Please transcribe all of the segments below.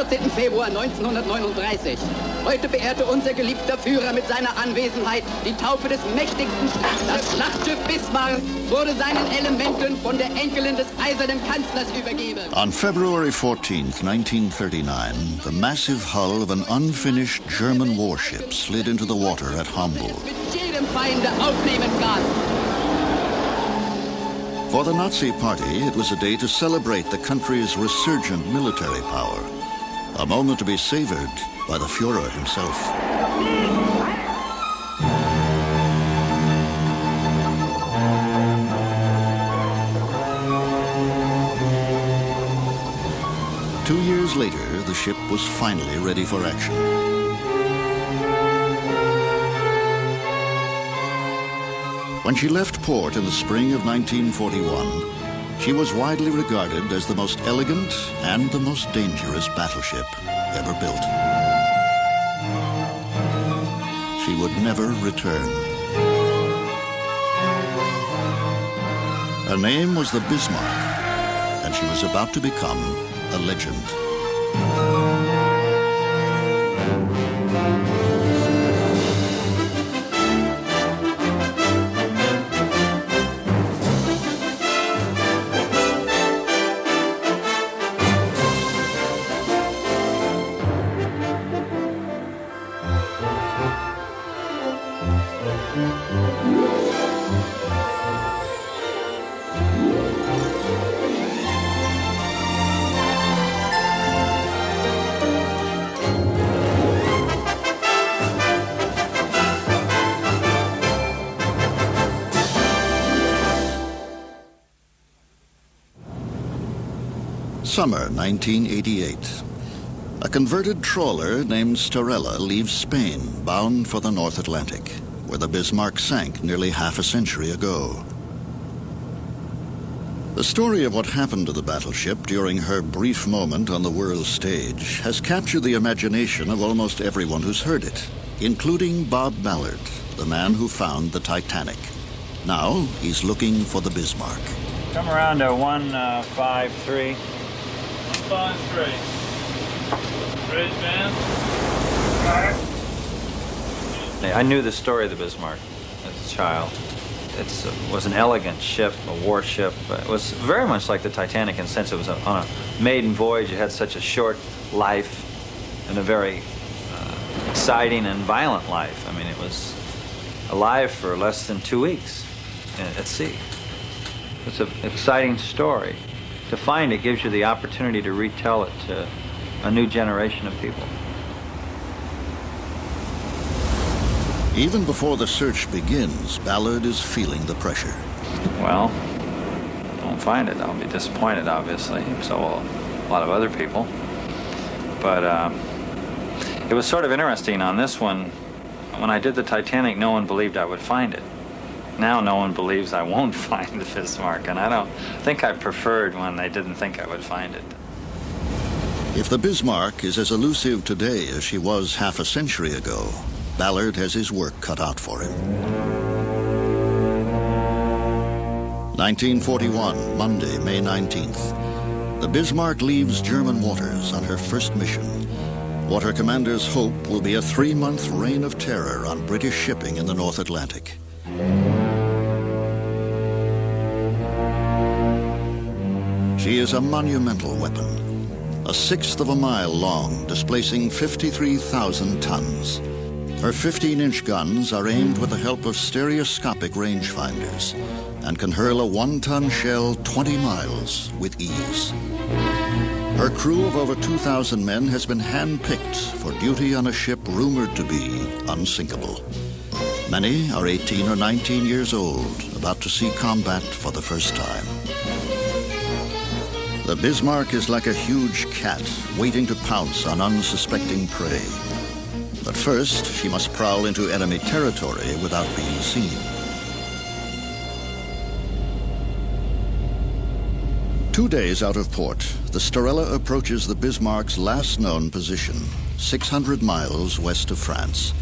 14. Februar 1939. Heute beehrte unser geliebter Führer mit seiner Anwesenheit die Taufe des mächtigsten Staates. Das Schlachtschiff Bismarck wurde seinen Elementen von der Enkelin des eisernen Kanzlers übergeben. On February 14th, 1939, the massive hull of an unfinished German warship slid into the water at Hamburg. Mit jedem Feinde aufnehmen kann. For the Nazi Party, it was a day to celebrate the country's resurgent military power, a moment to be savored by the Führer himself. Two years later, the ship was finally ready for action. When she left port in the spring of 1941, she was widely regarded as the most elegant and the most dangerous battleship ever built. She would never return. Her name was the Bismarck, and she was about to become a legend. Summer 1988. A converted trawler named Starella leaves Spain, bound for the North Atlantic, where the Bismarck sank nearly half a century ago. The story of what happened to the battleship during her brief moment on the world stage has captured the imagination of almost everyone who's heard it, including Bob Ballard, the man who found the Titanic. Now he's looking for the Bismarck. Come around to 153. 153. Ready, man? I knew the story of the Bismarck as a child. It was an elegant ship, a warship. It was very much like the Titanic in the sense it was on a maiden voyage. It had such a short life and a very exciting and violent life. I mean, it was alive for less than 2 weeks at sea. It's an exciting story. To find it gives you the opportunity to retell it to a new generation of people. Even before the search begins, Ballard is feeling the pressure. Well, if I don't find it, I'll be disappointed, obviously. So will a lot of other people. But it was sort of interesting on this one. When I did the Titanic, no one believed I would find it. Now no one believes I won't find the Bismarck, and I don't think I preferred when they didn't think I would find it. If the Bismarck is as elusive today as she was half a century ago, Ballard has his work cut out for him. 1941, Monday, May 19th. The Bismarck leaves German waters on her first mission. What her commanders hope will be a 3-month reign of terror on British shipping in the North Atlantic. She is a monumental weapon, 1/6 of a mile long, displacing 53,000 tons. Her 15-inch guns are aimed with the help of stereoscopic rangefinders and can hurl a 1-ton shell 20 miles with ease. Her crew of over 2,000 men has been hand-picked for duty on a ship rumored to be unsinkable. Many are 18 or 19 years old, about to see combat for the first time. The Bismarck is like a huge cat waiting to pounce on unsuspecting prey. But first, she must prowl into enemy territory without being seen. Two days out of port, the Starella approaches the Bismarck's last known position, 600 miles west of France.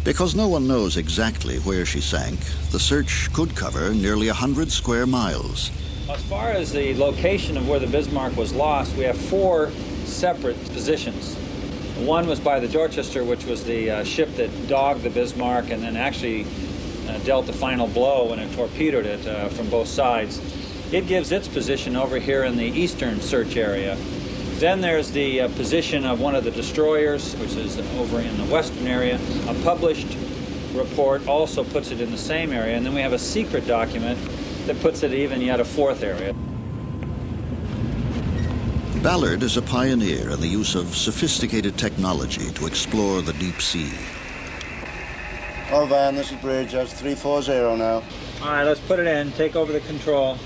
Because no one knows exactly where she sank, the search could cover nearly 100 square miles. As far as the location of where the Bismarck was lost, we have 4 separate positions. One was by the Dorchester, which was the ship that dogged the Bismarck and then actually dealt the final blow when it torpedoed it from both sides. It gives its position over here in the eastern search area. Then there's the position of one of the destroyers, which is over in the western area. A published report also puts it in the same area, and then we have a secret document that puts it even yet a fourth area. Ballard is a pioneer in the use of sophisticated technology to explore the deep sea. Oh, Van, this is Bridge. That's 340 now. All right, let's put it in. Take over the control.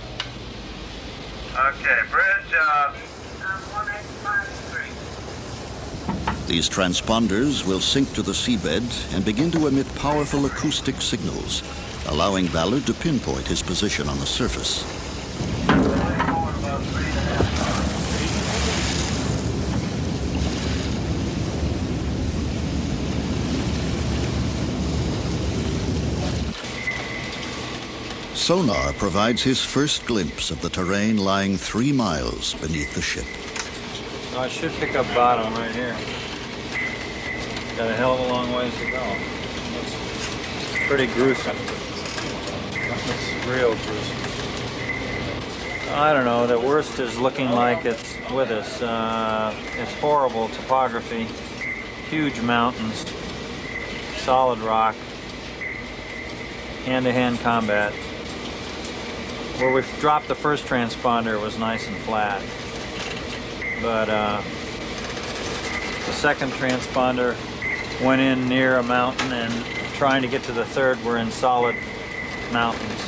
Okay, Bridge, 1853. These transponders will sink to the seabed and begin to emit powerful acoustic signals, allowing Ballard to pinpoint his position on the surface. Sonar provides his first glimpse of the terrain lying 3 miles beneath the ship. I should pick up bottom right here. Got a hell of a long ways to go. Looks pretty gruesome. Looks real gruesome. I don't know, the worst is looking like it's with us. It's horrible topography, huge mountains, solid rock, hand-to-hand combat. Where we dropped the first transponder, it was nice and flat. But the second transponder went in near a mountain, and trying to get to the third, we're in solid mountains,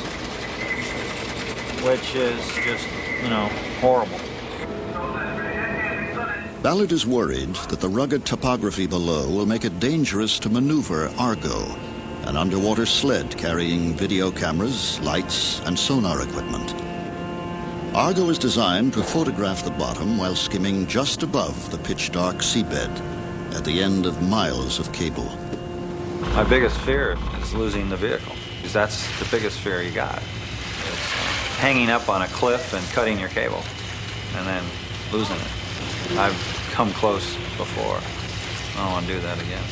which is just, you know, horrible. Ballard is worried that the rugged topography below will make it dangerous to maneuver Argo, an underwater sled carrying video cameras, lights, and sonar equipment. Argo is designed to photograph the bottom while skimming just above the pitch-dark seabed at the end of miles of cable. My biggest fear is losing the vehicle, because that's the biggest fear you got. It's hanging up on a cliff and cutting your cable, and then losing it. I've come close before. I don't want to do that again.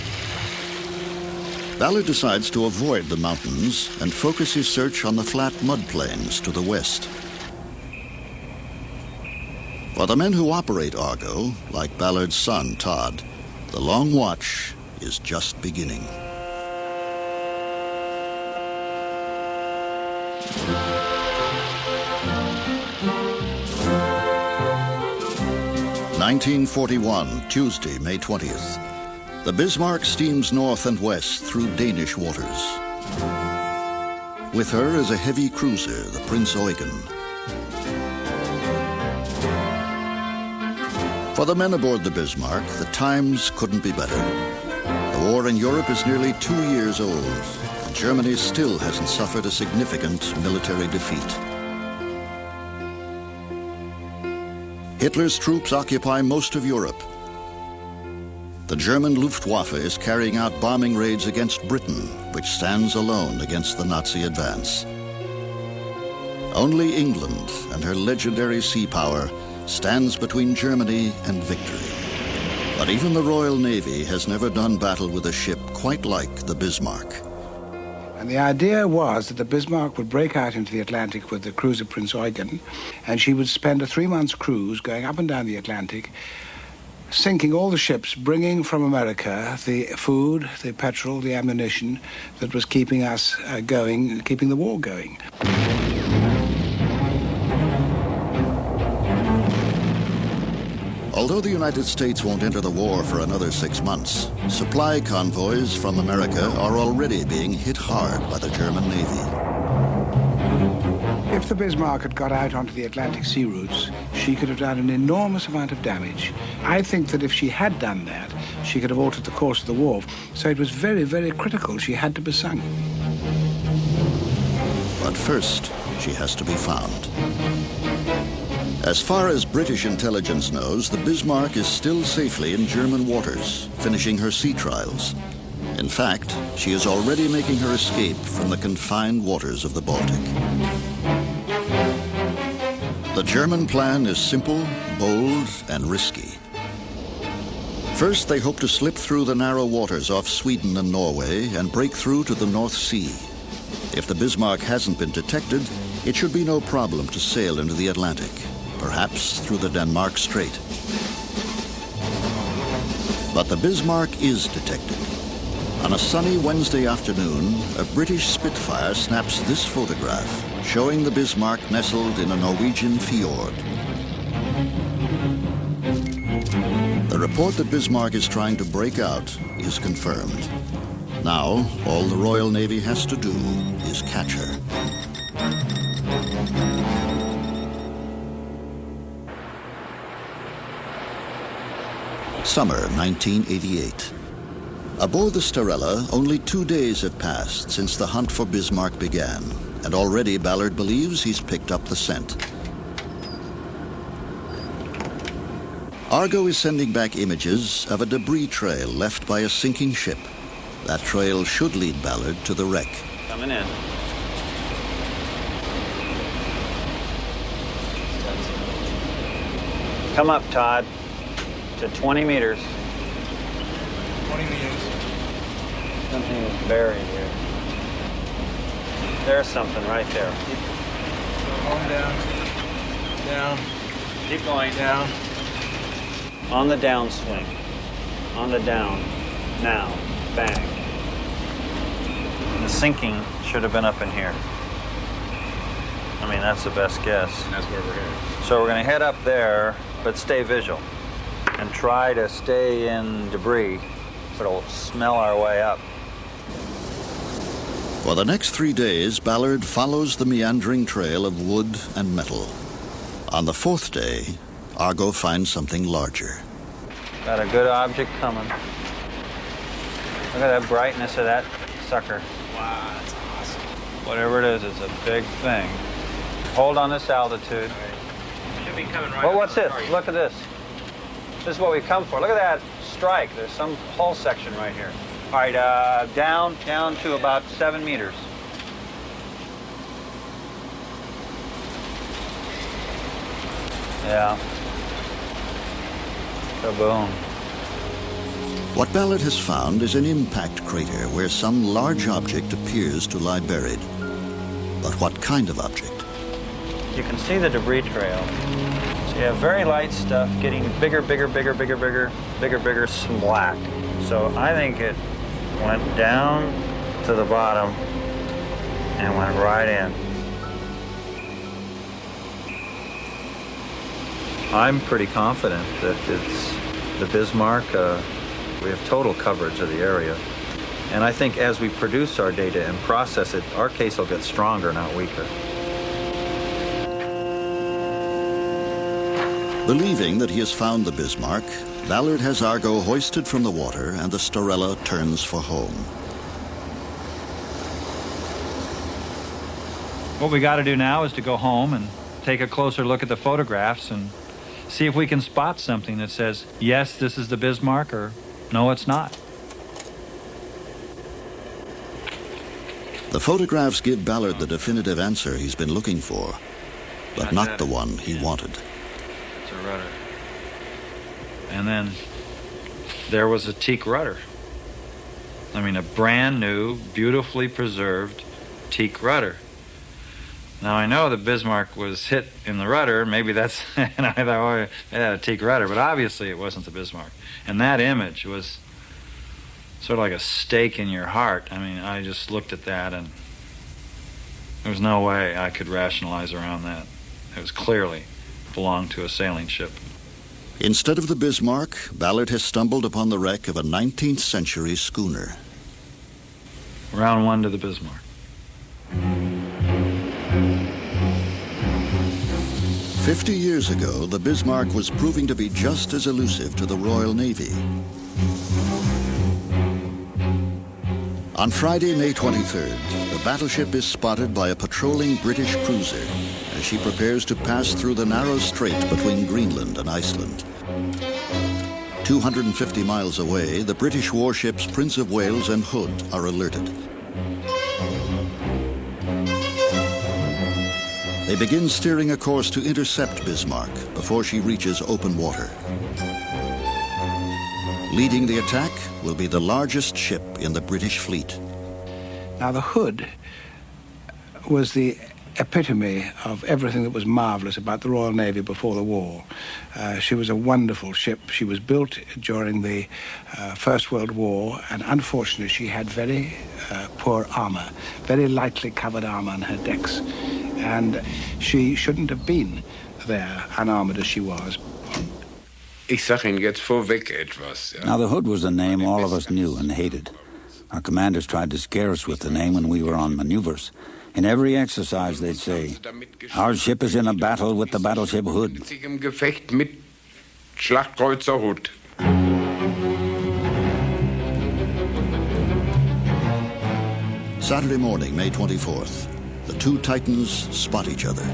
Ballard decides to avoid the mountains and focus his search on the flat mud plains to the west. For the men who operate Argo, like Ballard's son, Todd, the long watch is just beginning. (1941), Tuesday, May 20th. The Bismarck steams north and west through Danish waters. With her is a heavy cruiser, the Prince Eugen. For the men aboard the Bismarck, the times couldn't be better. The war in Europe is nearly 2 years old, and Germany still hasn't suffered a significant military defeat. Hitler's troops occupy most of Europe. The German Luftwaffe is carrying out bombing raids against Britain, which stands alone against the Nazi advance. Only England and her legendary sea power stands between Germany and victory. But even the Royal Navy has never done battle with a ship quite like the Bismarck. And the idea was that the Bismarck would break out into the Atlantic with the cruiser Prince Eugen, and she would spend a 3-month cruise going up and down the Atlantic, sinking all the ships, bringing from America the food, the petrol, the ammunition that was keeping us going, keeping the war going. Although the United States won't enter the war for another 6 months, supply convoys from America are already being hit hard by the German Navy. If the Bismarck had got out onto the Atlantic sea routes, she could have done an enormous amount of damage. I think that if she had done that, she could have altered the course of the war. So it was very, very critical. She had to be sunk. But first, she has to be found. As far as British intelligence knows, the Bismarck is still safely in German waters, finishing her sea trials. In fact, she is already making her escape from the confined waters of the Baltic. The German plan is simple, bold, and risky. First, they hope to slip through the narrow waters off Sweden and Norway and break through to the North Sea. If the Bismarck hasn't been detected, it should be no problem to sail into the Atlantic, perhaps through the Denmark Strait. But the Bismarck is detected. On a sunny Wednesday afternoon, a British Spitfire snaps this photograph, showing the Bismarck nestled in a Norwegian fjord. The report that Bismarck is trying to break out is confirmed. Now, all the Royal Navy has to do is catch her. Summer 1988. Aboard the Starella, only 2 days have passed since the hunt for Bismarck began, and already Ballard believes he's picked up the scent. Argo is sending back images of a debris trail left by a sinking ship. That trail should lead Ballard to the wreck. Coming in. Come up, Todd, to 20 meters. 20 meters. Something is buried here. There's something right there. Going down. Down. Keep going. Down. On the downswing. On the down. Now. Bang. The sinking should have been up in here. I mean, that's the best guess. And that's where we're headed. So we're going to head up there, but stay visual. And try to stay in debris so it'll smell our way up. For the next 3 days, Ballard follows the meandering trail of wood and metal. On the 4th day, Argo finds something larger. Got a good object coming. Look at that brightness of that sucker. Wow, that's awesome. Whatever it is, it's a big thing. Hold on this altitude. Should be coming right Well, up what's to the this? target. Look at this. This is what we've come for. Look at that strike. There's some hull section right here. All right, down to about 7 meters. Yeah. Kaboom. What Ballard has found is an impact crater where some large object appears to lie buried. But what kind of object? You can see the debris trail. So you have very light stuff getting bigger, splat. So I think it went down to the bottom and went right in. I'm pretty confident that it's the Bismarck. We have total coverage of the area. And I think as we produce our data and process it, our case will get stronger, not weaker. Believing that he has found the Bismarck, Ballard has Argo hoisted from the water and the Starella turns for home. What we got to do now is to go home and take a closer look at the photographs and see if we can spot something that says, yes, this is the Bismarck, or no, it's not. The photographs give Ballard the definitive answer he's been looking for, but not the one he wanted. It's a rudder. And then there was a teak rudder. I mean, a brand new, beautifully preserved teak rudder. Now, I know the Bismarck was hit in the rudder. Maybe that's, and I thought, oh, it had a teak rudder, but obviously it wasn't the Bismarck. And that image was sort of like a stake in your heart. I mean, I just looked at that and there was no way I could rationalize around that. It was clearly belonged to a sailing ship. Instead of the Bismarck, Ballard has stumbled upon the wreck of a 19th century schooner. Round one to the Bismarck. 50 years ago, the Bismarck was proving to be just as elusive to the Royal Navy. On Friday, May 23rd, the battleship is spotted by a patrolling British cruiser as she prepares to pass through the narrow strait between Greenland and Iceland. 250 miles away, the British warships Prince of Wales and Hood are alerted. They begin steering a course to intercept Bismarck before she reaches open water. Leading the attack will be the largest ship in the British fleet. Now, the Hood was the epitome of everything that was marvelous about the Royal Navy before the war. She was a wonderful ship. She was built during the First World War, and unfortunately she had very poor armor, very lightly covered armor on her decks, and she shouldn't have been there unarmored as she was. Ich sag Ihnen jetzt vorweg etwas. Now, the Hood was a name all of us knew and hated. Our commanders tried to scare us with the name when we were on maneuvers. In every exercise, they'd say, "Our ship is in a battle with the battleship Hood." Sich im Gefecht mit Schlachtkreuzer Hood. Saturday morning, May 24th, the two Titans spot each other.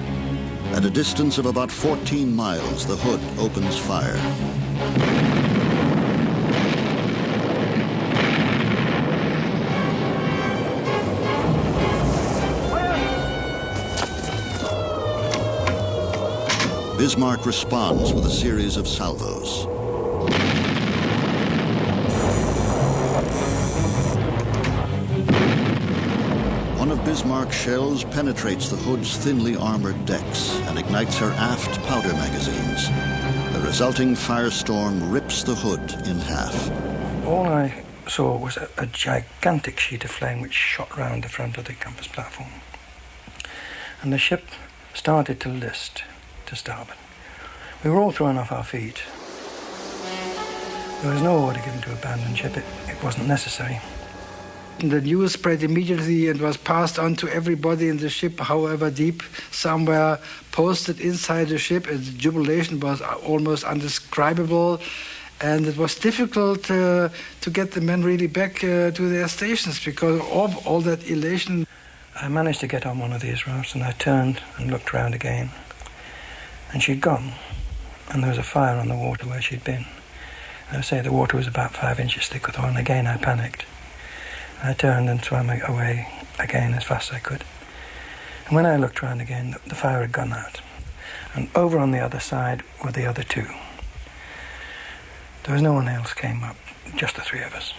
At a distance of about 14 miles, the Hood opens fire. Bismarck responds with a series of salvos. One of Bismarck's shells penetrates the Hood's thinly armored decks and ignites her aft powder magazines. The resulting firestorm rips the Hood in half. All I saw was a gigantic sheet of flame which shot round the front of the compass platform. And the ship started to list to starboard. We were all thrown off our feet. There was no order given to abandon ship. It wasn't necessary. The news spread immediately and was passed on to everybody in the ship, however deep, somewhere posted inside the ship, and the jubilation was almost indescribable, and it was difficult to get the men really back to their stations because of all that elation. I managed to get on one of these rafts, and I turned and looked round again, and she'd gone, and there was a fire on the water where she'd been. And I say the water was about 5 inches thick with oil, and again I panicked. I turned and swam away again as fast as I could. And when I looked round again, the fire had gone out. And over on the other side were the other two. There was no one else came up, just the three of us.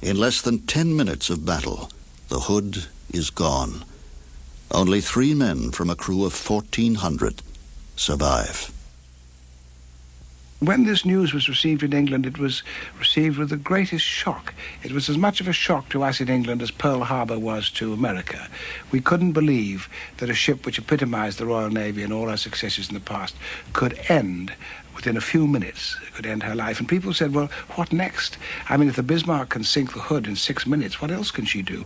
In less than 10 minutes of battle, the Hood is gone. Only 3 men from a crew of 1,400 survive. When this news was received in England, it was received with the greatest shock. It was as much of a shock to us in England as Pearl Harbor was to America. We couldn't believe that a ship which epitomized the Royal Navy and all our successes in the past could end within a few minutes, could end her life. And people said, well, what next? I mean, if the Bismarck can sink the Hood in 6 minutes, what else can she do?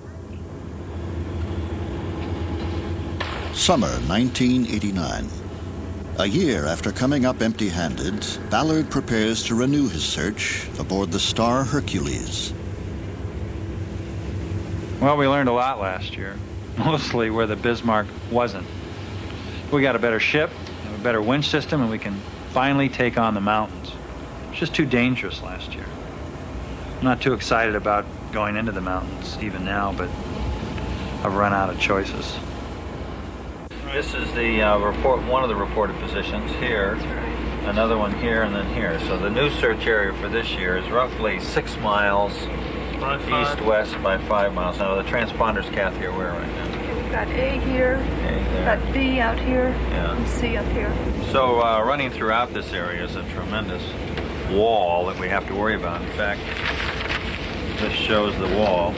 Summer 1989. A year after coming up empty-handed, Ballard prepares to renew his search aboard the Star Hercules. Well, we learned a lot last year, mostly where the Bismarck wasn't. We got a better ship, a better winch system, and we can finally take on the mountains. It's just too dangerous last year. I'm not too excited about going into the mountains even now, but I've run out of choices. This is the one of the reported positions here, another one here, and then here. So the new search area for this year is roughly 6 miles east-west by 5 miles. Now the transponder's, Kathy, are where right now? Okay, we've got A here, A there. got B out here, Yeah. and C up here. So running throughout this area is a tremendous wall that we have to worry about. In fact, this shows the wall,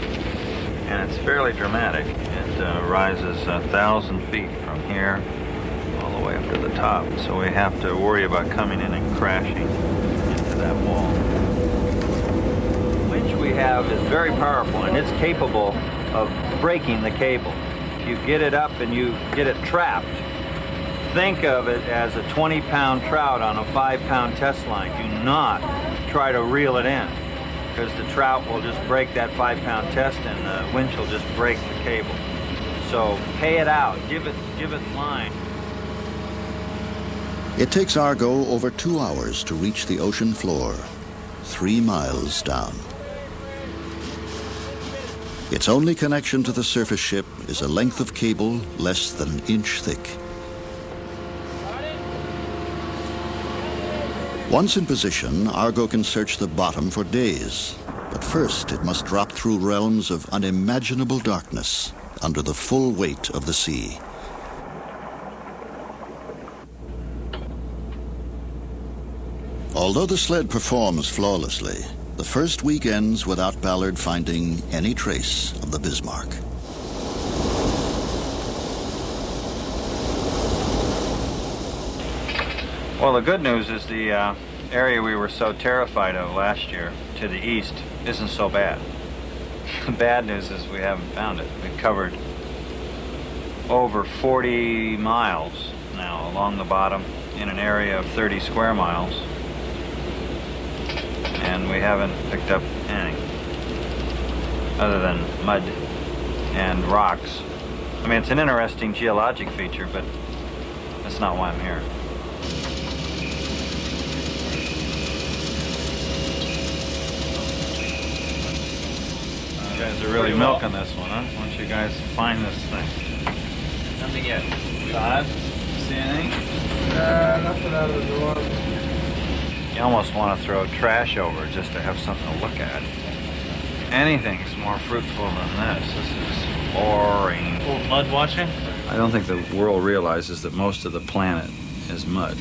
and it's fairly dramatic. It rises 1,000 feet from here all the way up to the top. So we have to worry about coming in and crashing into that wall. The winch we have is very powerful, and it's capable of breaking the cable. If you get it up and you get it trapped, think of it as a 20-pound trout on a 5-pound test line. Do not try to reel it in, because the trout will just break that 5-pound test and the winch will just break the cable. So pay it out, give it line. It takes Argo over 2 hours to reach the ocean floor, 3 miles down. Its only connection to the surface ship is a length of cable less than an inch thick. Once in position, Argo can search the bottom for days. But first, it must drop through realms of unimaginable darkness under the full weight of the sea. Although the sled performs flawlessly, the first week ends without Ballard finding any trace of the Bismarck. Well, the good news is the area we were so terrified of last year to the east isn't so bad. The bad news is we haven't found it. We've covered over 40 miles now along the bottom in an area of 30 square miles. And we haven't picked up anything other than mud and rocks. I mean, it's an interesting geologic feature, but that's not why I'm here. You guys are really milking this one, huh? Once you guys find this thing. Nothing yet. Todd, see anything? Nothing out of the door. You almost want to throw trash over just to have something to look at. Anything's more fruitful than this. This is boring. Oh, mud watching? I don't think the world realizes that most of the planet is mud.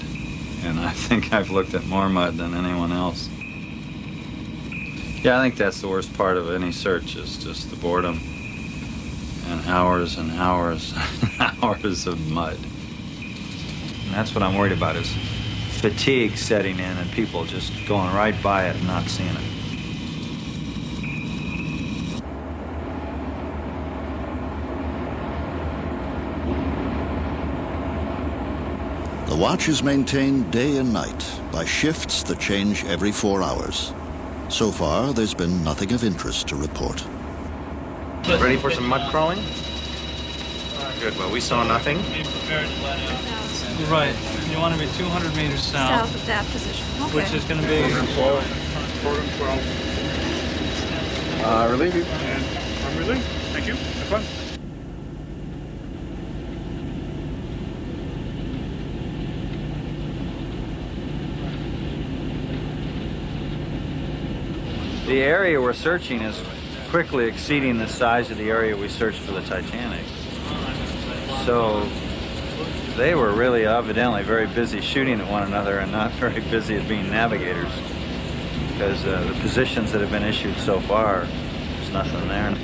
And I think I've looked at more mud than anyone else. Yeah, I think that's the worst part of any search, is just the boredom and hours and hours and hours of mud. And that's what I'm worried about, is fatigue setting in and people just going right by it and not seeing it. The watch is maintained day and night by shifts that change every 4 hours. So far, there's been nothing of interest to report. Ready for some mud crawling? Good, well, we saw nothing. Right, you want to be 200 meters south. South of that position, okay. Which is going to be... Relieve you. I'm relieved. Thank you. Have fun. The area we're searching is quickly exceeding the size of the area we searched for the Titanic. So they were really evidently very busy shooting at one another and not very busy at being navigators, because the positions that have been issued so far, there's nothing there.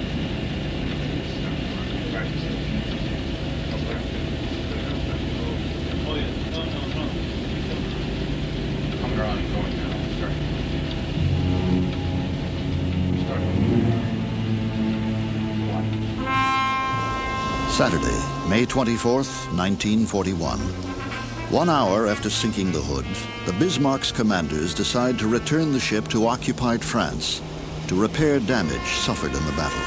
Saturday, May 24th, 1941. 1 hour after sinking the Hood, the Bismarck's commanders decide to return the ship to occupied France to repair damage suffered in the battle.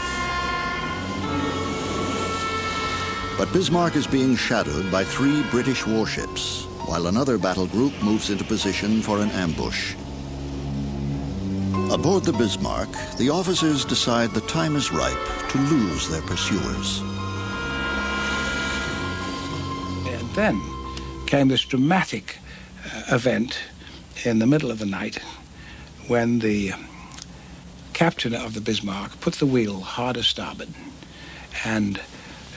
But Bismarck is being shadowed by 3 British warships, while another battle group moves into position for an ambush. Aboard the Bismarck, the officers decide the time is ripe to lose their pursuers. And then came this dramatic event in the middle of the night when the captain of the Bismarck put the wheel hard starboard and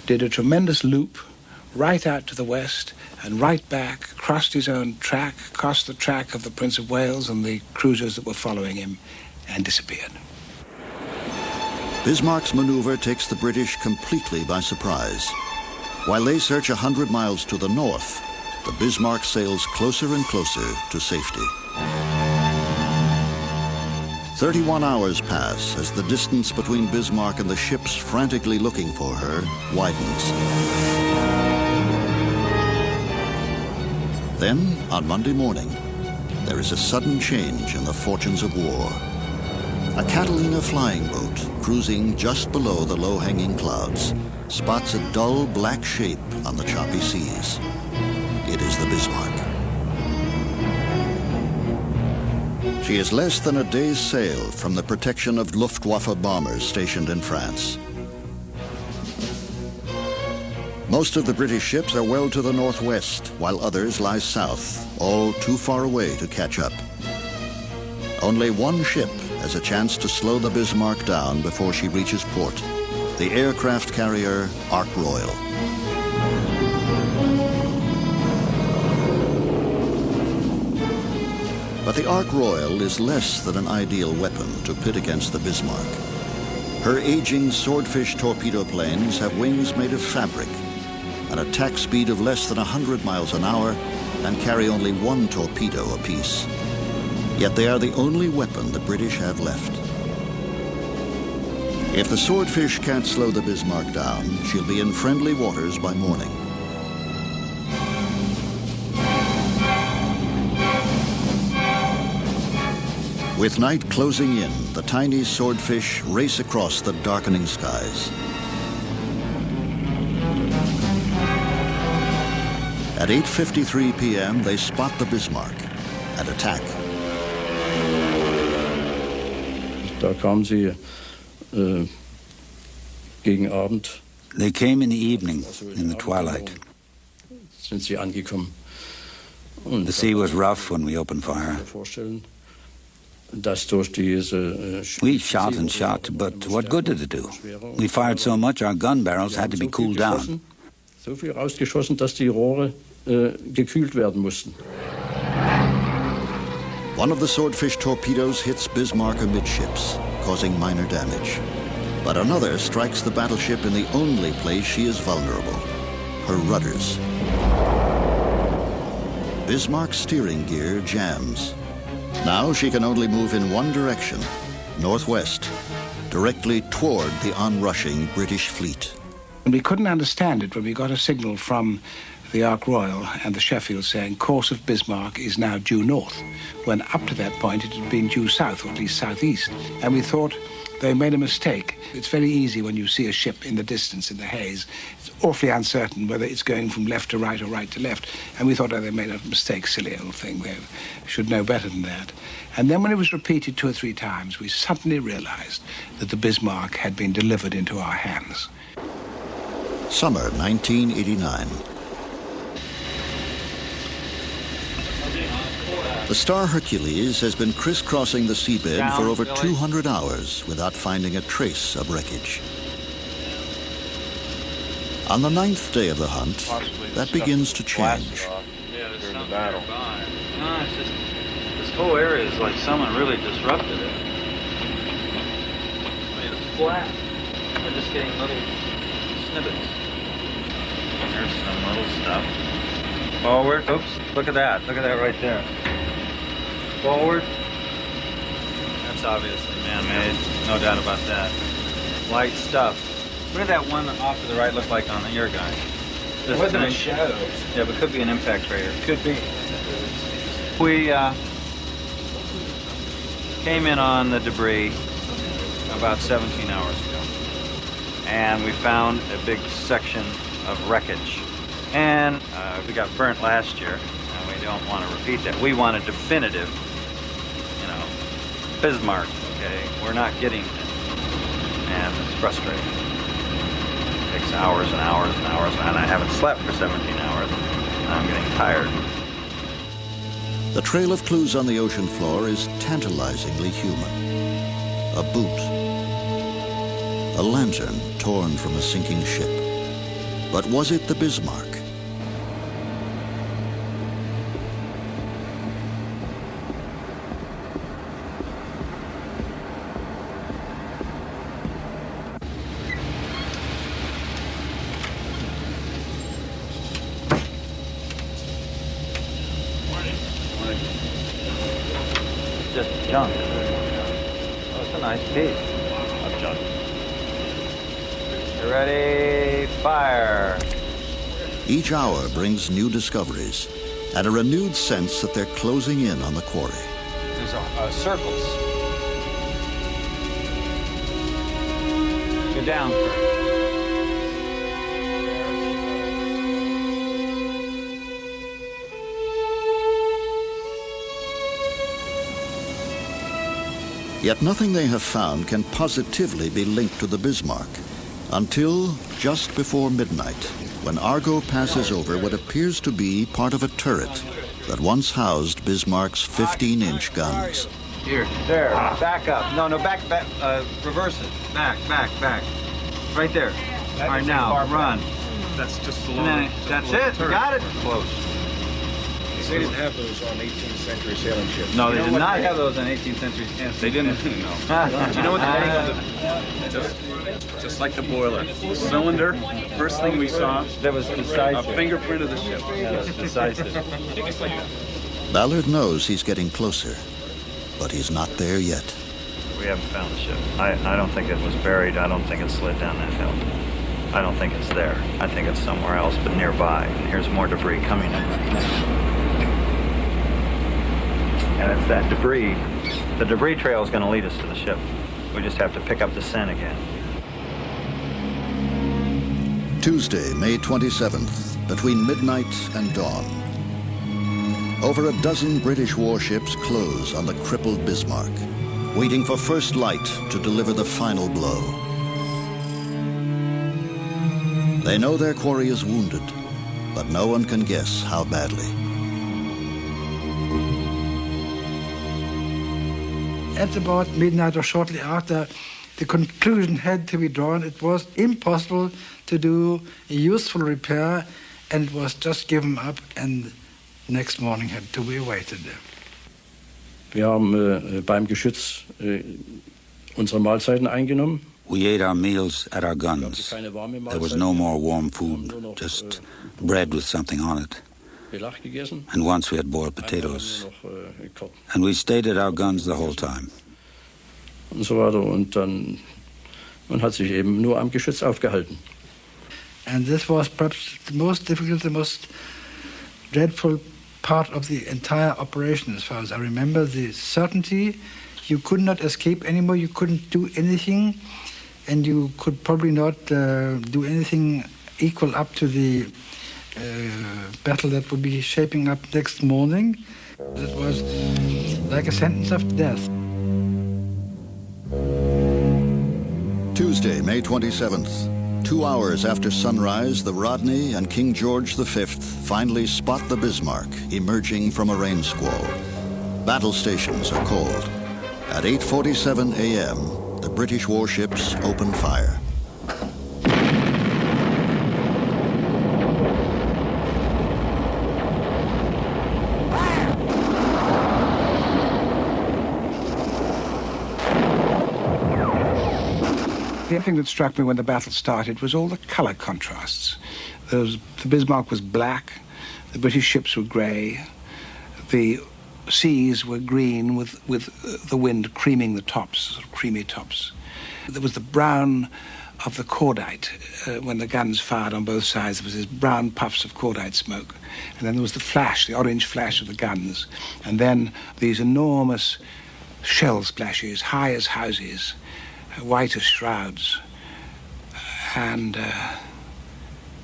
did a tremendous loop right out to the west and right back, crossed his own track, crossed the track of the Prince of Wales and the cruisers that were following him, and disappeared. Bismarck's maneuver takes the British completely by surprise. While they search 100 miles to the north, the Bismarck sails closer and closer to safety. 31 hours pass as the distance between Bismarck and the ships frantically looking for her widens. Then, on Monday morning, there is a sudden change in the fortunes of war. A Catalina flying boat, cruising just below the low-hanging clouds, spots a dull black shape on the choppy seas. It is the Bismarck. She is less than a day's sail from the protection of Luftwaffe bombers stationed in France. Most of the British ships are well to the northwest, while others lie south, all too far away to catch up. Only one ship has a chance to slow the Bismarck down before she reaches port, the aircraft carrier Ark Royal. But the Ark Royal is less than an ideal weapon to pit against the Bismarck. Her aging swordfish torpedo planes have wings made of fabric, an attack speed of less than 100 miles an hour, and carry only one torpedo apiece. Yet they are the only weapon the British have left. If the swordfish can't slow the Bismarck down, she'll be in friendly waters by morning. With night closing in, the tiny swordfish race across the darkening skies. At 8:53 p.m., they spot the Bismarck and attack. Da kamen sie gegen Abend. They came in the evening, in the twilight. Sind sie angekommen. The sea was rough when we opened fire. We shot and shot, but what good did it do? We fired so much our gun barrels had to be cooled down. So viel rausgeschossen, dass die Rohre gekühlt werden mussten. One of the swordfish torpedoes hits Bismarck amidships, causing minor damage. But another strikes the battleship in the only place she is vulnerable, her rudders. Bismarck's steering gear jams. Now she can only move in one direction, northwest, directly toward the onrushing British fleet. And we couldn't understand it when we got a signal from the Ark Royal and the Sheffield saying course of Bismarck is now due north, when up to that point it had been due south, or at least southeast. And we thought they made a mistake. It's very easy when you see a ship in the distance in the haze. It's awfully uncertain whether it's going from left to right or right to left. And we thought, oh, they made a mistake, silly old thing. They should know better than that. And then when it was repeated 2 or 3 times, we suddenly realized that the Bismarck had been delivered into our hands. Summer 1989. The Star Hercules has been crisscrossing the seabed for over 200 hours without finding a trace of wreckage. On the 9th day of the hunt, that begins to change. Yeah, there's something nearby. No, it's just, this whole area is like someone really disrupted it. I mean, it's flat. We're just getting little snippets. There's some little stuff. Forward. Oops, look at that. Look at that right there. Forward. That's obviously man-made, no doubt about that. Light stuff. What did that one off to the right look like on your guy? It wasn't a shadow. Yeah, but it could be an impact crater. Could be. We came in on the debris about 17 hours ago, and we found a big section of wreckage. And we got burnt last year, and we don't want to repeat that. We want a definitive, Bismarck, okay? We're not getting it, and it's frustrating. It takes hours and hours and hours, and I haven't slept for 17 hours, and I'm getting tired. The trail of clues on the ocean floor is tantalizingly human. A boot, a lantern torn from a sinking ship. But was it the Bismarck? Just junk. Oh, it's a nice piece of junk. You ready? Fire. Each hour brings new discoveries and a renewed sense that they're closing in on the quarry. There's circles. Go down, Kurt. Yet nothing they have found can positively be linked to the Bismarck until just before midnight. when Argo passes over what appears to be part of a turret that once housed Bismarck's 15-inch guns. Here, there, back up. No, back, reverse it. Back. Right there. All right, now, run. That's just the long. That's it, you got it. Close. They didn't have those on 18th century sailing ships. No, they did not have those on 18th century ships. They didn't. No. Do you know what the name of the... Just like the boiler. The cylinder, first thing we saw, that was decisive. A fingerprint of the ship. That was decisive. Ballard knows he's getting closer, but he's not there yet. We haven't found the ship. I don't think it was buried. I don't think it slid down that hill. I don't think it's there. I think it's somewhere else, but nearby. And here's more debris coming in. And it's that debris. The debris trail is going to lead us to the ship. We just have to pick up the scent again. Tuesday, May 27th, between midnight and dawn. Over a dozen British warships close on the crippled Bismarck, waiting for first light to deliver the final blow. They know their quarry is wounded, but no one can guess how badly. At about midnight or shortly after, the conclusion had to be drawn. It was impossible to do a useful repair, and it was just given up, and next morning had to be awaited. Wir haben beim Geschütz unsere Mahlzeiten eingenommen. We ate our meals at our guns. There was no more warm food, just bread with something on it. And once we had boiled potatoes. And we stayed at our guns the whole time. Und so weiter. Und dann, man hat sich eben nur am Geschütz aufgehalten. And this was perhaps the most difficult, the most dreadful part of the entire operation, as far as I remember. The certainty, you could not escape anymore, you couldn't do anything, and you could probably not do anything equal up to the battle that would be shaping up next morning. It was like a sentence of death. Tuesday, May 27th. 2 hours after sunrise, the Rodney and King George V finally spot the Bismarck emerging from a rain squall. Battle stations are called. At 8:47 a.m., the British warships open fire. The other thing that struck me when the battle started was all the color contrasts. The Bismarck was black, the British ships were gray, the seas were green with the wind creaming the tops, sort of creamy tops. There was the brown of the cordite. When the guns fired on both sides, there was these brown puffs of cordite smoke. And then there was the flash, the orange flash of the guns. And then these enormous shell splashes, high as houses, white as shrouds. And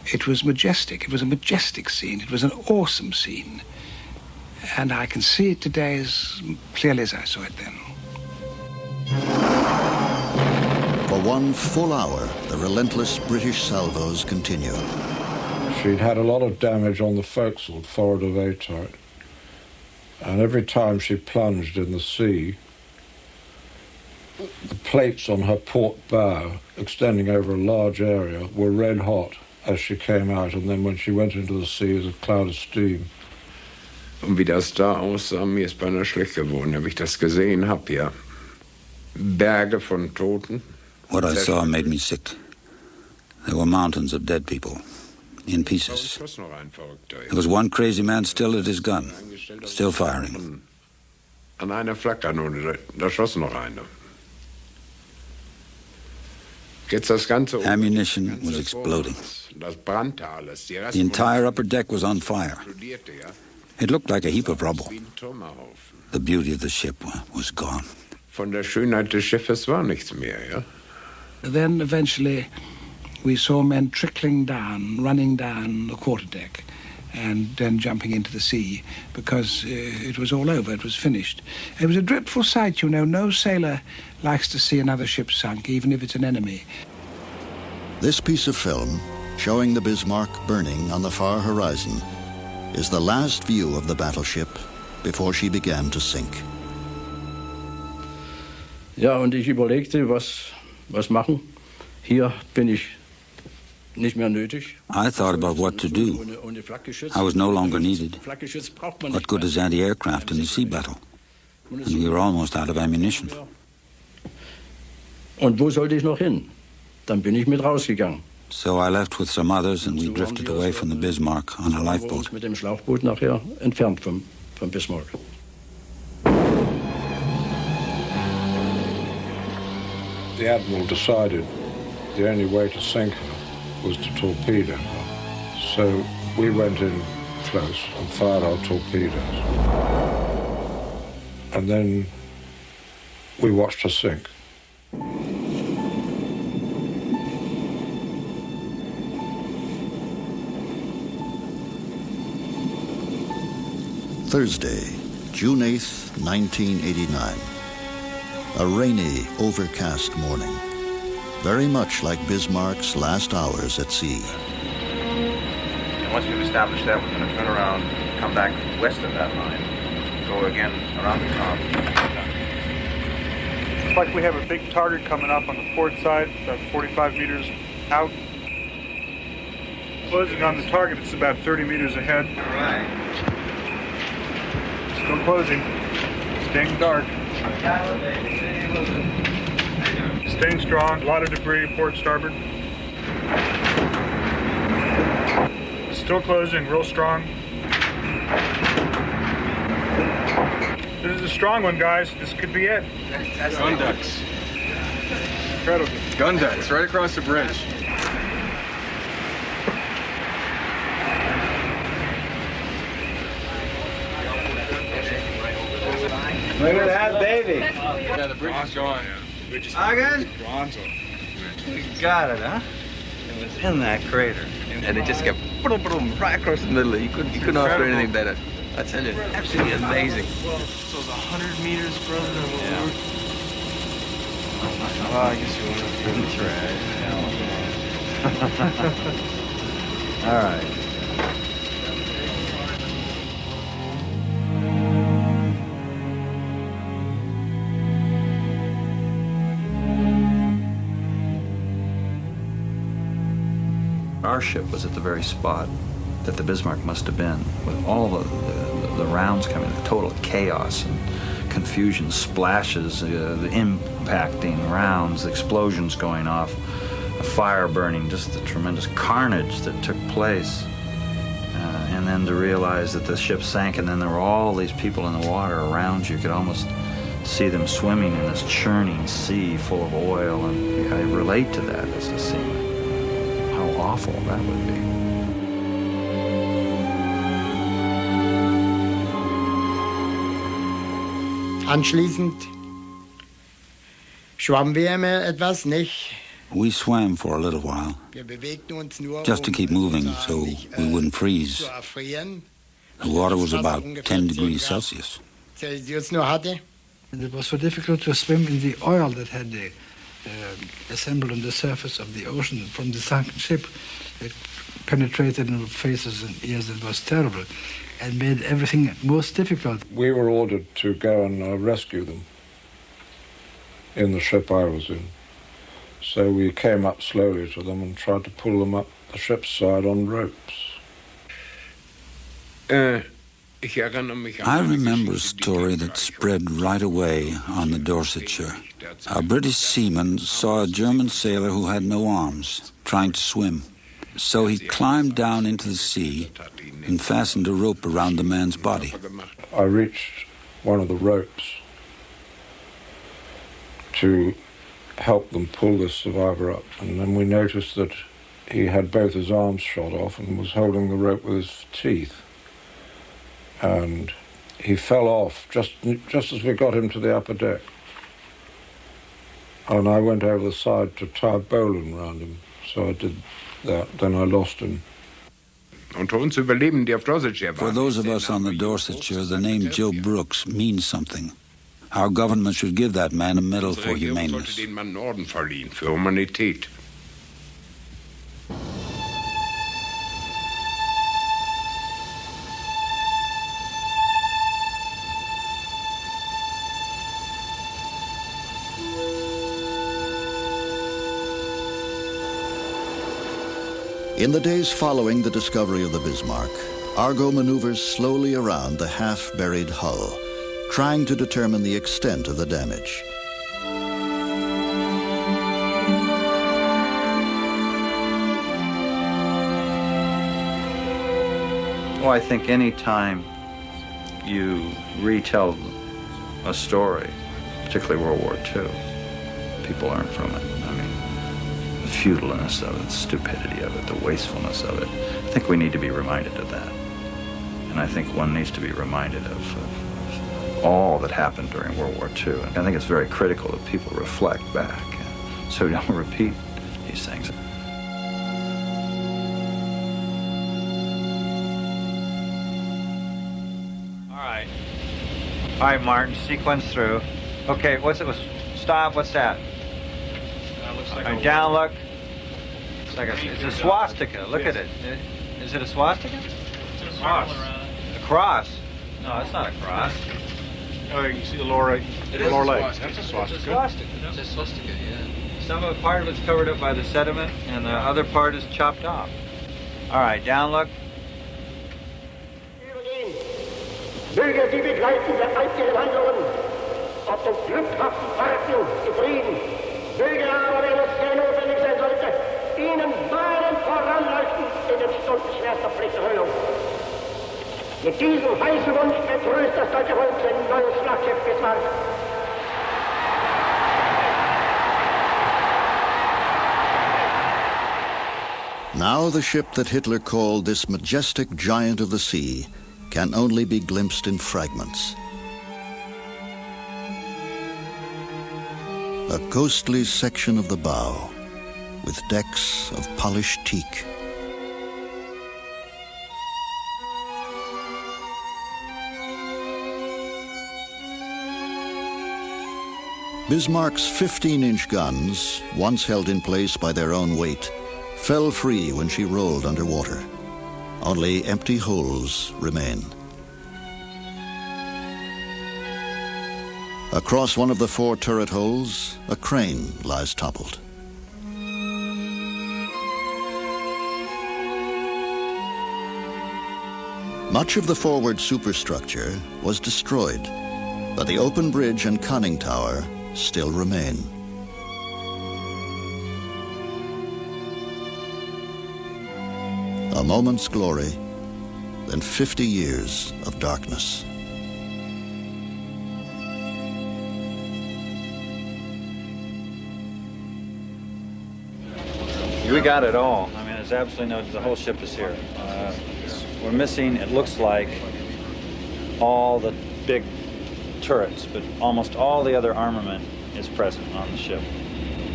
it was majestic. It was a majestic scene. It was an awesome scene. And I can see it today as clearly as I saw it then. For 1 full hour, the relentless British salvos continued. She'd had a lot of damage on the forecastle forward of A-tight. And every time she plunged in the sea, the plates on her port bow, extending over a large area, were red hot as she came out, and then when she went into the sea, as a cloud of steam. Und wie das da aussah, mir ist beinahe schlecht geworden, wie ich das gesehen habe, ja. Berge von Toten. What I saw made me sick. There were mountains of dead people, in pieces. There was one crazy man still at his gun, still firing. An einer Flakkanone, da schoss noch einer. Ammunition was exploding. The entire upper deck was on fire. It looked like a heap of rubble. The beauty of the ship was gone. Von der Schönheit des Schiffes war nichts mehr, ja? Then eventually we saw men trickling down, running down the quarterdeck, and then jumping into the sea because it was all over, it was finished. It was a dreadful sight, you know. No sailor likes to see another ship sunk, even if it's an enemy. This piece of film, showing the Bismarck burning on the far horizon, is the last view of the battleship before she began to sink. Ja, und ich überlegte, was machen. Hier bin ich nicht mehr nötig. I thought about what to do. I was no longer needed. What good is anti-aircraft in the sea battle? And we were almost out of ammunition. Und wo sollte ich noch hin? Dann bin ich mit rausgegangen. So I left with some others and we drifted away from the Bismarck on a lifeboat. Mit dem Schlauchboot nachher entfernt vom Bismarck. The Admiral decided the only way to sink her was to torpedo her. So we went in close and fired our torpedoes. And then we watched her sink. Thursday, June 8th, 1989. A rainy, overcast morning, very much like Bismarck's last hours at sea. And once we've established that, we're going to turn around, come back west of that line, go again around the top. Looks like we have a big target coming up on the port side, about 45 meters out. Closing on the target, it's about 30 meters ahead. All right. Still closing. Staying dark. Staying strong. A lot of debris, port starboard. Still closing, real strong. This is a strong one, guys. This could be it. Gun ducks. Incredible. Gun ducks, right across the bridge. Look at that baby. Yeah, the bridge is gone. Again? We got it, huh? It was in that crater. And it just kept boom, boom, right across the middle. You couldn't offer anything better. I tell you, absolutely amazing. So it's 100 meters further than what we were. Oh, I guess you want to through the trash. All right. Our ship was at the very spot that the Bismarck must have been, with all the rounds coming, the total chaos and confusion, splashes, the impacting rounds, the explosions going off, the fire burning, just the tremendous carnage that took place. And then to realize that the ship sank, and then there were all these people in the water around you. You could almost see them swimming in this churning sea full of oil, and I relate to that as a seaman. How awful that would be. Anschließend schwammen wir immer etwas, nicht? We swam for a little while, just to keep moving so we wouldn't freeze. The water was about 10 degrees Celsius. And it was so difficult to swim in the oil that had assembled on the surface of the ocean from the sunken ship. It penetrated in faces and ears. It was terrible and made everything most difficult. We were ordered to go and rescue them in the ship I was in. So we came up slowly to them and tried to pull them up the ship's side on ropes. I remember a story that spread right away on the Dorsetshire. A British seaman saw a German sailor who had no arms trying to swim. So he climbed down into the sea and fastened a rope around the man's body. I reached one of the ropes to help them pull this survivor up, and then we noticed that he had both his arms shot off and was holding the rope with his teeth. And he fell off just as we got him to the upper deck. And I went over the side to tie a bowline around him, so I did that. Then I lost him. For those of us on the Dorsetshire, the name Joe Brooks means something. Our government should give that man a medal for humaneness. In the days following the discovery of the Bismarck, Argo maneuvers slowly around the half-buried hull, trying to determine the extent of the damage. Well, I think any time you retell a story, particularly World War II, people learn from it. I mean, the futileness of it, the stupidity of it, the wastefulness of it. I think we need to be reminded of that. And I think one needs to be reminded of all that happened during World War II. And I think it's very critical that people reflect back so we don't repeat these things. All right, Martin, sequence through. Okay, what's it? Stop, what's that? Looks like all right, down, look. It's a swastika, look at it. Is it a swastika? It's a cross. A cross? No, it's not a cross. Oh, you can see the lower, lower leg. That's a swastika. It's a swastika. It's a swastika, yeah. Part of it's covered up by the sediment, and the other part is chopped off. All right, down, look. Möge sie begleiten der einzigen Handlungen, auf den glückhaften Fahrten zufrieden. Möge aber, wenn es sehr notwendig sein sollte, ihnen beiden voranleuchten in den Stunden schwerster Pflichterfüllung. Mit diesem heißen Wunsch begrüßt das deutsche Volk sein neues Schlachtschiff Bismarck. Now the ship that Hitler called this majestic giant of the sea can only be glimpsed in fragments. A ghostly section of the bow with decks of polished teak. Bismarck's 15-inch guns, once held in place by their own weight, fell free when she rolled underwater. Only empty holes remain. Across one of the 4 turret holes, a crane lies toppled. Much of the forward superstructure was destroyed, but the open bridge and conning tower still remain. A moment's glory, then 50 years of darkness. We got it all. I mean, there's absolutely no, the whole ship is here. We're missing, it looks like, all the big turrets, but almost all the other armament is present on the ship.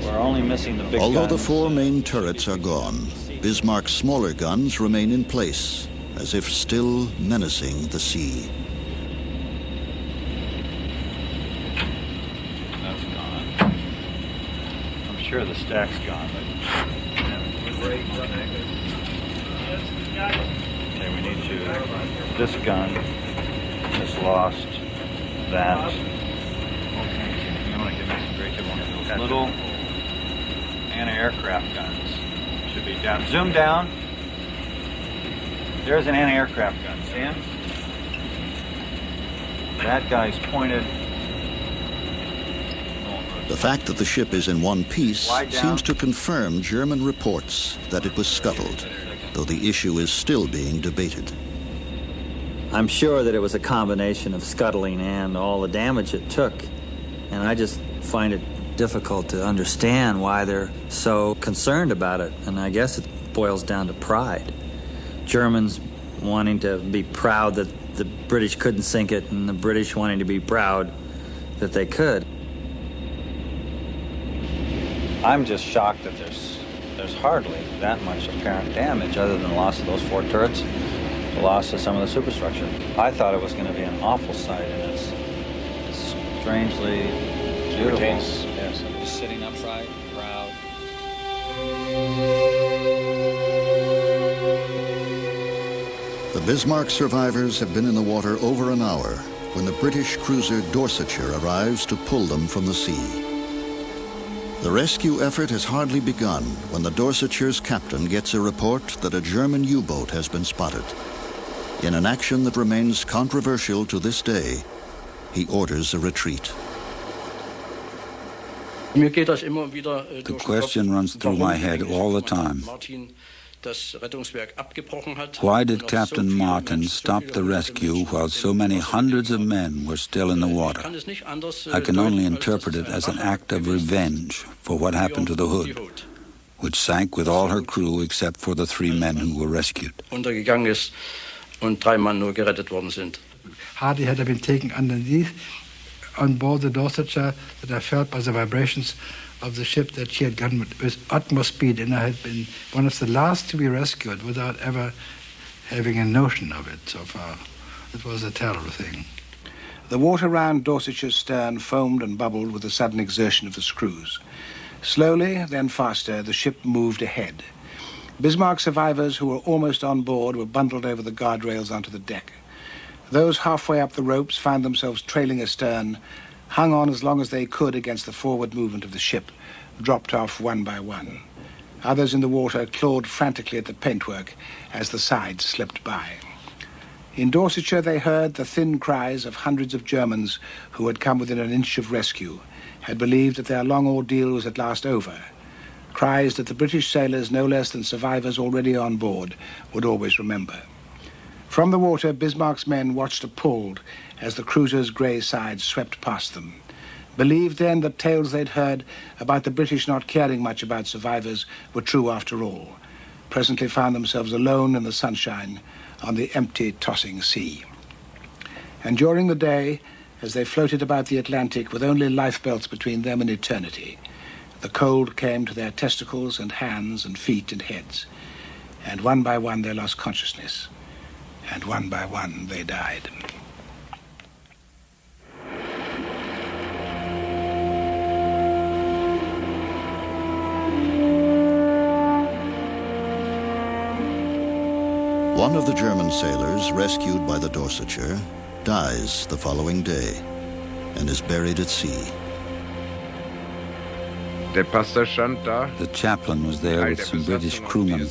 We're only missing the big guns. Although the 4 main turrets are gone, Bismarck's smaller guns remain in place, as if still menacing the sea. That's gone. I'm sure the stack's gone, but... Okay, we need to... This gun is lost. That. You want to give me some great one of those little anti-aircraft guns. Should be down. Zoom down. There's an anti-aircraft gun. See him? That guy's pointed. The fact that the ship is in one piece seems to confirm German reports that it was scuttled, though the issue is still being debated. I'm sure that it was a combination of scuttling and all the damage it took, and I just find it difficult to understand why they're so concerned about it, and I guess it boils down to pride. Germans wanting to be proud that the British couldn't sink it, and the British wanting to be proud that they could. I'm just shocked that there's hardly that much apparent damage other than the loss of those 4 turrets, the loss of some of the superstructure. I thought it was going to be an awful sight, and it's strangely beautiful. Yes. Just sitting upright, proud. The Bismarck survivors have been in the water over an hour when the British cruiser Dorsetshire arrives to pull them from the sea. The rescue effort has hardly begun when the Dorsetshires captain gets a report that a German U-boat has been spotted. In an action that remains controversial to this day, he orders a retreat. The question runs through my head all the time. Why did Captain Martin stop the rescue while so many hundreds of men were still in the water? I can only interpret it as an act of revenge for what happened to the Hood, which sank with all her crew except for the 3 men who were rescued. Hardly had I been taken underneath on board the Dorsetshire that I felt by the vibrations of the ship that she had gone with utmost speed, and I had been one of the last to be rescued without ever having a notion of it so far. It was a terrible thing. The water round Dorsetshire's stern foamed and bubbled with the sudden exertion of the screws. Slowly, then faster, the ship moved ahead. Bismarck survivors who were almost on board were bundled over the guardrails onto the deck. Those halfway up the ropes found themselves trailing astern, hung on as long as they could against the forward movement of the ship, dropped off one by one. Others in the water clawed frantically at the paintwork as the sides slipped by. In Dorsetshire they heard the thin cries of hundreds of Germans who had come within an inch of rescue, had believed that their long ordeal was at last over, cries that the British sailors, no less than survivors already on board, would always remember. From the water, Bismarck's men watched appalled as the cruiser's grey sides swept past them. Believed then that tales they'd heard about the British not caring much about survivors were true after all. Presently found themselves alone in the sunshine on the empty, tossing sea. And during the day, as they floated about the Atlantic with only lifebelts between them and eternity, the cold came to their testicles and hands and feet and heads. And one by one they lost consciousness. And one by one they died. One of the German sailors rescued by the Dorsetshire dies the following day and is buried at sea. The chaplain was there with some British crewmen,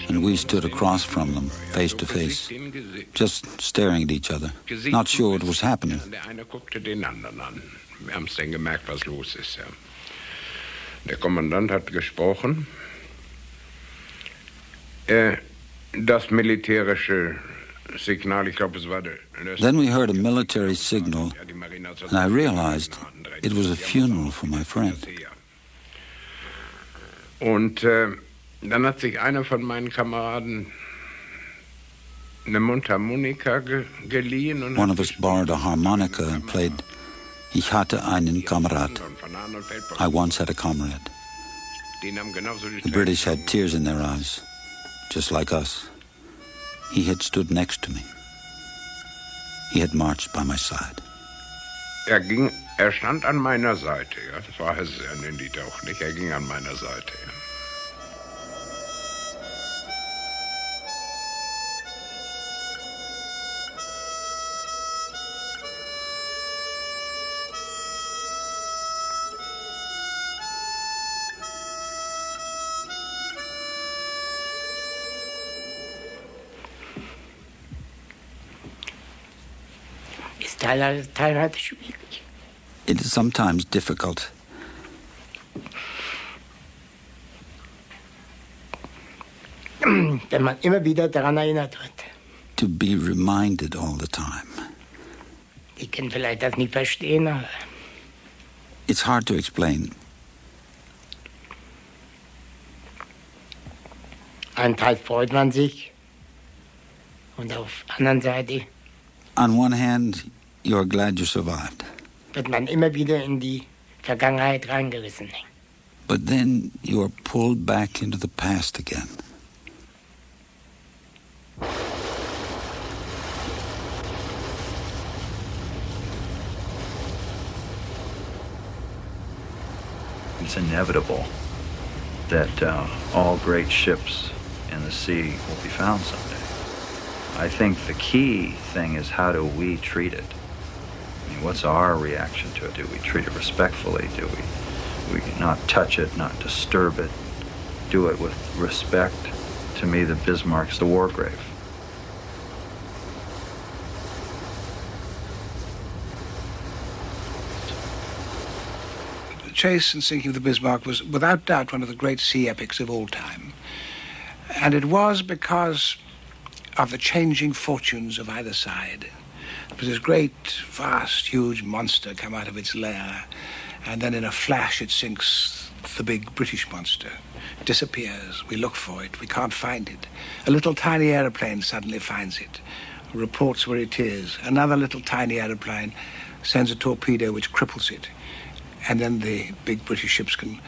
and we stood across from them, face to face, just staring at each other, not sure what was happening. Der Kommandant hat gesprochen. Das militärische Signal, ich glaube, es war der... Then we heard a military signal, and I realized it was a funeral for my friend. Und dann hat sich einer von meinen Kameraden eine Mundharmonika geliehen. Und one of us borrowed a harmonica and played Ich hatte einen Kamerad. I once had a comrade. The British had tears in their eyes, just like us. He had stood next to me. He had marched by my side. Er stand an meiner Seite, ja. Das war es ja in Lied auch nicht. Er ging an meiner Seite, ja. Teilweise schwierig. It is sometimes difficult. Wenn man immer wieder daran erinnert wird. To be reminded all the time. Die können vielleicht das nicht verstehen, aber... It's hard to explain. Einen Teil freut man sich und auf der anderen Seite on one hand, you're glad you survived. Wird man immer wieder in die Vergangenheit reingerissen. But then you are pulled back into the past again. It's inevitable that all great ships in the sea will be found someday. I think the key thing is, how do we treat it? I mean, what's our reaction to it? Do we treat it respectfully? Do we We not touch it, not disturb it, do it with respect. To me, the Bismarck's the war grave. The chase and sinking of the Bismarck was without doubt one of the great sea epics of all time. And it was because of the changing fortunes of either side. There was this great, vast, huge monster come out of its lair, and then in a flash it sinks the big British monster. It disappears. We look for it. We can't find it. A little tiny aeroplane suddenly finds it, reports where it is. Another little tiny aeroplane sends a torpedo which cripples it, and then the big British ships can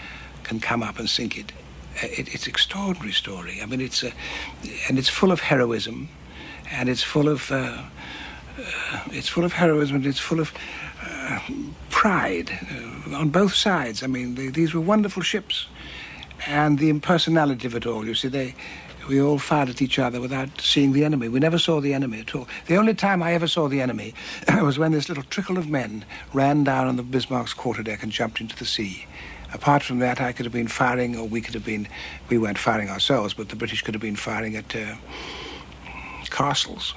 come up and sink it. It's an extraordinary story. I mean, and it's full of heroism, and it's full of heroism, and it's full of pride on both sides. I mean, these were wonderful ships, and the impersonality of it all. You see, we all fired at each other without seeing the enemy. We never saw the enemy at all. The only time I ever saw the enemy was when this little trickle of men ran down on the Bismarck's quarterdeck and jumped into the sea. Apart from that, I could have been firing, or we weren't firing ourselves, but the British could have been firing at castles.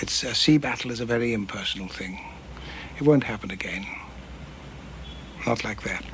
A sea battle is a very impersonal thing. It won't happen again. Not like that.